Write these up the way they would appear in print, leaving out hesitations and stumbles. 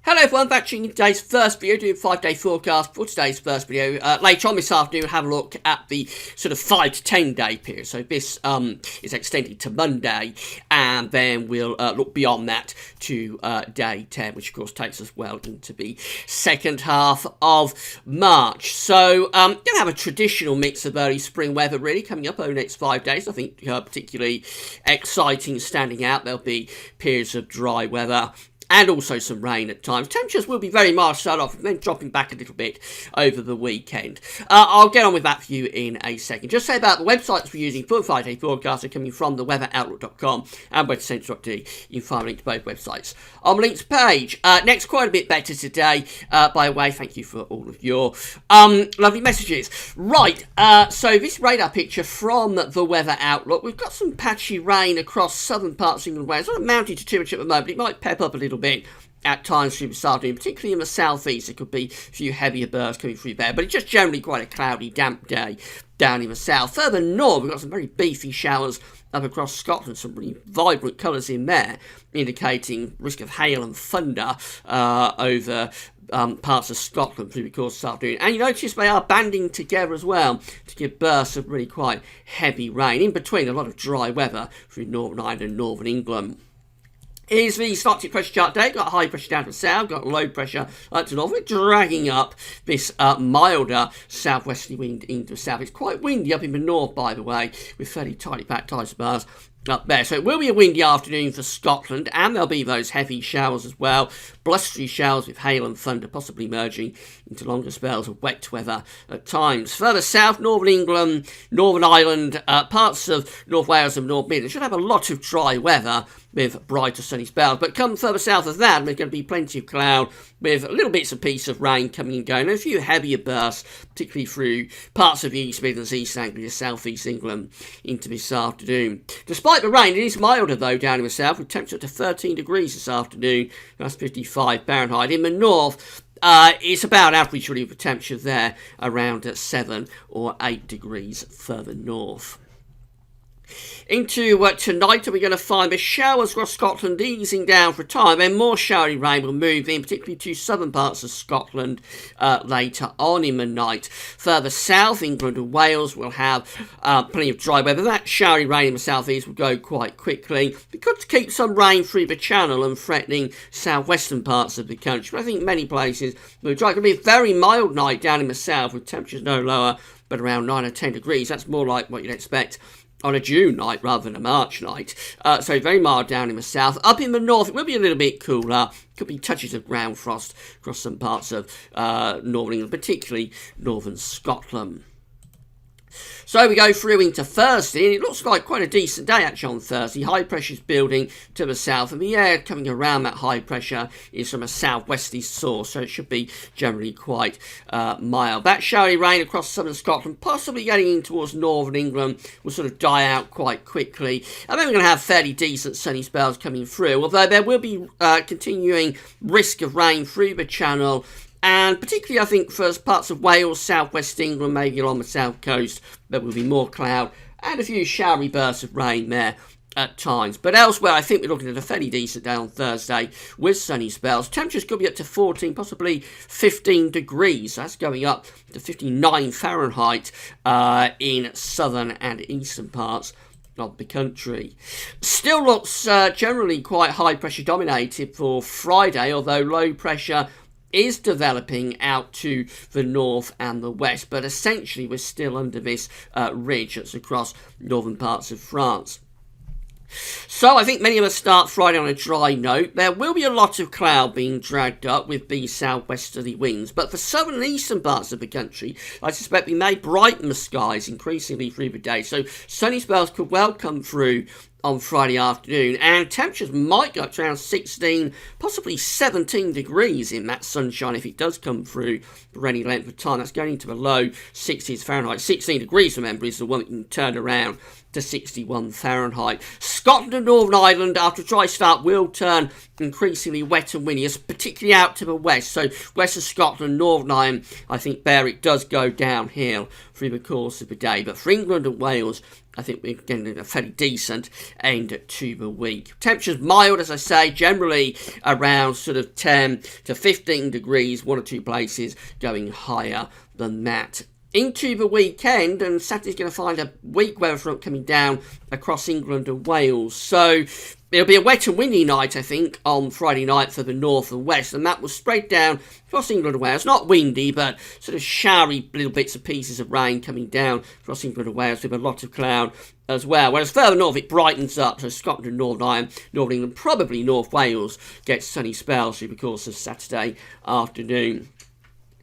Hello everyone, back to today's first video, doing 5-day forecast for today's first video. Later on this afternoon, we'll have a look at the sort of 5 to 10 day period. So this is extended to Monday, and then we'll look beyond that to day 10, which of course takes us well into the second half of March. So going to have a traditional mix of early spring weather really coming up over the next 5 days. I think particularly exciting, standing out. There'll be periods of dry weather and also some rain at times. Temperatures will be very mild to start off, and then dropping back a little bit over the weekend. I'll get on with that for you in a second. Just say about the websites we're using for the 5-day forecast are coming from theweatheroutlook.com and weathercentre.de. You can find a link to both websites on the links page. Next, quite a bit better today. By the way, thank you for all of your lovely messages. Right, so this radar picture from the Weather Outlook. We've got some patchy rain across southern parts of England and Wales. It's not amounting to too much at the moment. It might pep up a little bit at times through this afternoon, particularly in the southeast. There could be a few heavier bursts coming through there, but it's just generally quite a cloudy, damp day down in the south. Further north, we've got some very beefy showers up across Scotland, some really vibrant colours in there, indicating risk of hail and thunder over parts of Scotland through the course this afternoon. And you notice they are banding together as well to give bursts of really quite heavy rain. In between, a lot of dry weather through Northern Ireland and Northern England. Here's the Arctic pressure chart today. Got high pressure down to the south, got low pressure up to north. We're dragging up this milder southwesterly wind into the south. It's quite windy up in the north, by the way, with fairly tightly packed isobars up there. So it will be a windy afternoon for Scotland, and there'll be those heavy showers as well. Blustery showers with hail and thunder, possibly merging into longer spells of wet weather at times. Further south, Northern England, Northern Ireland, parts of North Wales and North Midlands should have a lot of dry weather with brighter sunny spells. But come further south of that, there's going to be plenty of cloud with little bits and pieces of rain coming and going, and a few heavier bursts, particularly through parts of the East Midlands, East Anglia, South East England into this afternoon. Despite the rain, it is milder though down in the south, with temperature up to 13 degrees this afternoon. That's 55 Fahrenheit. In the north, it's about average really for temperature there, around 7 or 8 degrees further north. Into tonight, we're going to find the showers across Scotland easing down for a time, then more showery rain will move in, particularly to southern parts of Scotland later on in the night. Further south, England and Wales will have plenty of dry weather. That showery rain in the southeast will go quite quickly. We could keep some rain through the Channel and threatening southwestern parts of the country, but I think many places will dry. It's going to be a very mild night down in the south with temperatures no lower but around 9 or 10 degrees. That's more like what you'd expect on a June night rather than a March night. So very mild down in the south. Up in the north, it will be a little bit cooler. Could be touches of ground frost across some parts of northern England, particularly northern Scotland. So we go through into Thursday, and it looks like quite a decent day actually on Thursday. High pressure is building to the south, and the air coming around that high pressure is from a southwesterly source, so it should be generally quite mild. That showery rain across southern Scotland, possibly getting in towards northern England, will sort of die out quite quickly. And then we're going to have fairly decent sunny spells coming through, although there will be continuing risk of rain through the Channel, and particularly, I think, for parts of Wales, southwest England, maybe along the south coast, there will be more cloud and a few showery bursts of rain there at times. But elsewhere, I think we're looking at a fairly decent day on Thursday with sunny spells. Temperatures could be up to 14, possibly 15 degrees. So that's going up to 59 Fahrenheit in southern and eastern parts of the country. Still looks generally quite high pressure dominated for Friday, although low pressure is developing out to the north and the west, but essentially we're still under this ridge that's across northern parts of France. So I think many of us start Friday on a dry note. There will be a lot of cloud being dragged up with these southwesterly winds, but for southern and eastern parts of the country, I suspect we may brighten the skies increasingly through the day, so sunny spells could well come through on Friday afternoon, and temperatures might go up to around 16, possibly 17 degrees in that sunshine if it does come through for any length of time. That's going into the low 60s Fahrenheit. 16 degrees, remember, is the one that you can turn around to 61 Fahrenheit. Scotland and Northern Ireland, after a dry start, will turn increasingly wet and windy, particularly out to the west. So west of Scotland, Northern Ireland, I think there it does go downhill through the course of the day. But for England and Wales, I think we're getting a fairly decent end to the week. Temperatures mild, as I say, generally around sort of 10 to 15 degrees, one or two places going higher than that. Into the weekend, and Saturday's going to find a weak weather front coming down across England and Wales. So it'll be a wet and windy night, I think, on Friday night for the north and west, and that will spread down across England and Wales. Not windy, but sort of showery little bits and pieces of rain coming down across England and Wales with a lot of cloud as well. Whereas further north it brightens up, so Scotland and Northern Ireland, Northern England, probably North Wales gets sunny spells through the course of Saturday afternoon.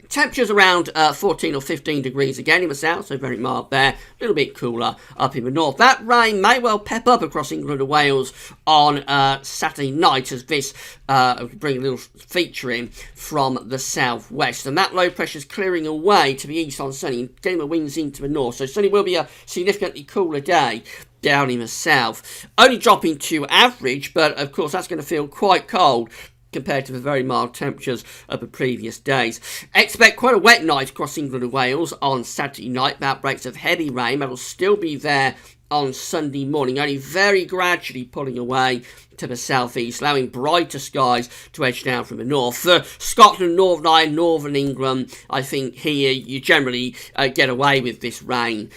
Temperatures around 14 or 15 degrees again in the south, so very mild there. A little bit cooler up in the north. That rain may well pep up across England and Wales on Saturday night as this bring a little feature in from the southwest. And that low pressure is clearing away to the east on Sunday, getting the winds into the north. So Sunday will be a significantly cooler day down in the south. Only dropping to average, but of course that's going to feel quite cold compared to the very mild temperatures of the previous days. Expect quite a wet night across England and Wales on Saturday night. Outbreaks of heavy rain that will still be there on Sunday morning, only very gradually pulling away to the southeast, allowing brighter skies to edge down from the north. For Scotland, Northern Ireland, Northern England, I think here you generally get away with this rain.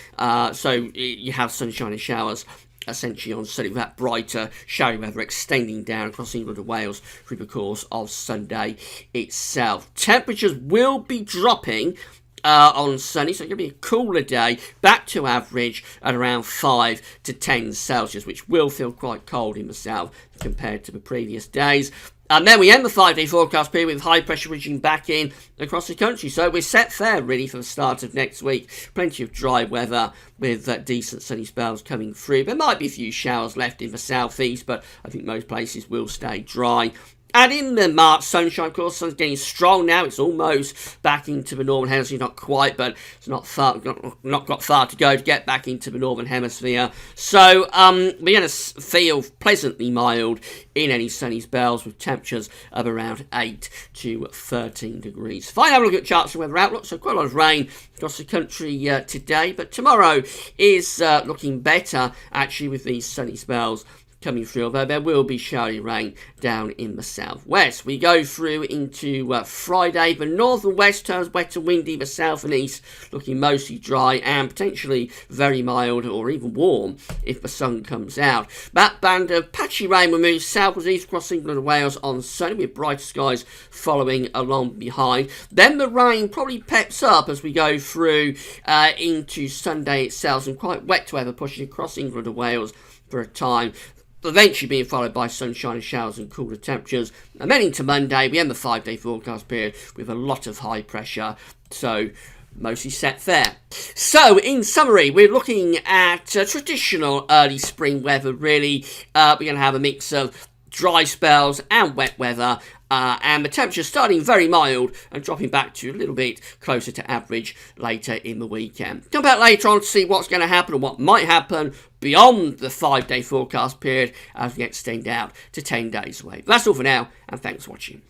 So you have sunshine and showers essentially on Sunday, with that brighter, showery weather extending down across England and Wales through the course of Sunday itself. Temperatures will be dropping on Sunday, so it's going to be a cooler day, back to average at around 5 to 10 Celsius, which will feel quite cold in the south compared to the previous days. And then we end the 5-day forecast period with high pressure ridging back in across the country. So we're set fair, really, for the start of next week. Plenty of dry weather with decent sunny spells coming through. There might be a few showers left in the southeast, but I think most places will stay dry. And in the March sunshine, of course, sun's getting strong now. It's almost back into the northern hemisphere, not quite, but it's not got far to go to get back into the northern hemisphere. So we're going to feel pleasantly mild in any sunny spells with temperatures of around 8 to 13 degrees. Fine, have a look at charts and weather outlook. So quite a lot of rain across the country today, but tomorrow is looking better, actually, with these sunny spells coming through, although there will be showery rain down in the southwest. We go through into Friday. The north and west turns wet and windy. The south and east looking mostly dry and potentially very mild or even warm if the sun comes out. That band of patchy rain will move southwards east across England and Wales on Sunday, with brighter skies following along behind. Then the rain probably peps up as we go through into Sunday itself, and quite wet weather pushing across England and Wales for a time, eventually being followed by sunshine and showers and cooler temperatures. And then into Monday, we end the 5-day forecast period with a lot of high pressure, so mostly set fair. So, in summary, we're looking at traditional early spring weather, really. We're going to have a mix of dry spells and wet weather, and the temperature starting very mild and dropping back to a little bit closer to average later in the weekend. Come back later on to see what's going to happen and what might happen beyond the 5-day forecast period as we extend out to 10 days away. But that's all for now, and thanks for watching.